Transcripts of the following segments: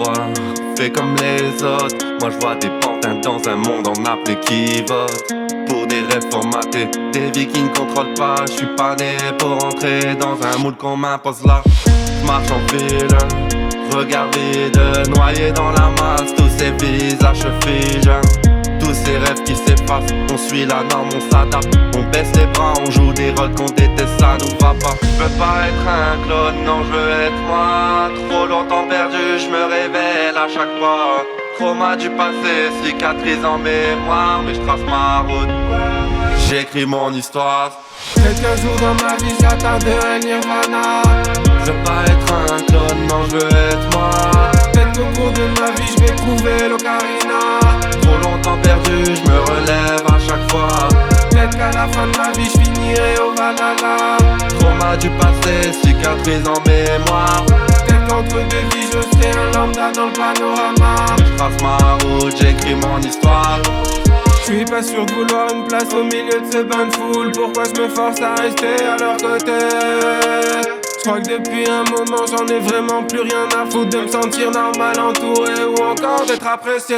crois, fais comme les autres. Moi je vois des pantins dans un monde en appelé qui vote pour des rêves formatés, des vies qui ne contrôlent pas. Je suis pas né pour entrer dans un moule qu'on m'impose là. J'marche en ville, regard vide, noyé dans la masse. Tous ces visages se figent, tous ces rêves qui s'effacent. On suit la norme, on s'adapte, on baisse les bras, on joue des rôles qu'on déteste, ça nous va pas. Je veux pas être un clone, non je veux être moi. Trop longtemps perdu, je me révèle à chaque fois. Trauma du passé, cicatrice en mémoire, mais je trace ma route, j'écris mon histoire. Quelques jours dans ma vie j'atteindrai le nirvana. Je veux pas être un clone, non je veux être moi. Peut-être qu'au cours de ma vie je vais trouver l'ocarina. Trop longtemps perdu, je me relève à chaque fois. Peut-être qu'à la fin de ma vie je finirai au Valhalla. Trauma du passé, cicatrice en mémoire. Peut-être qu'entre deux vies je serai un lambda dans le panorama. Je trace ma route, j'écris mon histoire. Je suis pas sûr de vouloir une place au milieu de ce bain de foule. Pourquoi je me force à rester à leur côté? Je crois que depuis un moment j'en ai vraiment plus rien à foutre de me sentir normal entouré ou encore d'être apprécié.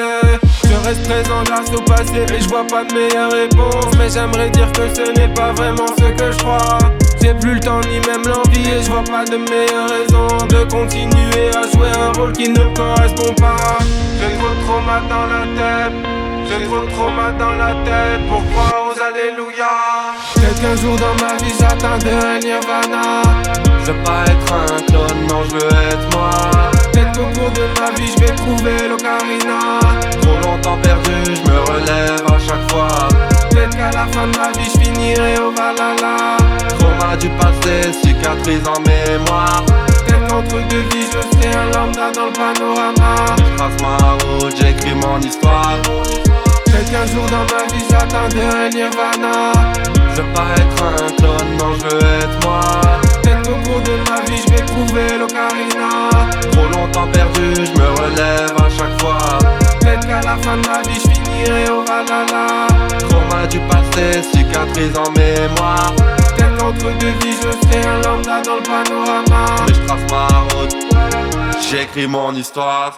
Je reste présent grâce au passé et je vois pas de meilleure réponse. Mais j'aimerais dire que ce n'est pas vraiment ce que je crois. J'ai plus le temps ni même l'envie et je vois pas de meilleure raison de continuer à jouer un rôle qui ne me correspond pas. J'ai trop de trauma dans la tête. J'ai trop de trauma dans la tête pour croire aux alléluia. Quelques jours dans ma vie j'atteindrai le nirvana. Je veux pas être un clone, non je veux être moi. Peut-être qu'au cours de ma vie je vais trouver l'ocarina. Trop longtemps perdu, je me relève à chaque fois. Peut-être qu'à la fin de ma vie je finirai au Valhalla. Trauma du passé, cicatrice en mémoire. Peut-être qu'entre deux vies je serai un lambda dans le panorama. Je trace ma route, j'écris mon histoire. Peut-être qu'un jour dans ma vie j'atteindrai le nirvana. Je veux pas être un clone, non je veux être moi. Peut-être qu'au cours de ma vie je vais trouver l'ocarina. Trop longtemps perdu, je me relève à chaque fois. Peut-être qu'à la fin de ma vie je finirai au Valhalla. Trauma du passé, cicatrice en mémoire. Peut-être qu'entre deux vies je serai un lambda dans le panorama. Mais je trace ma route, j'écris mon histoire.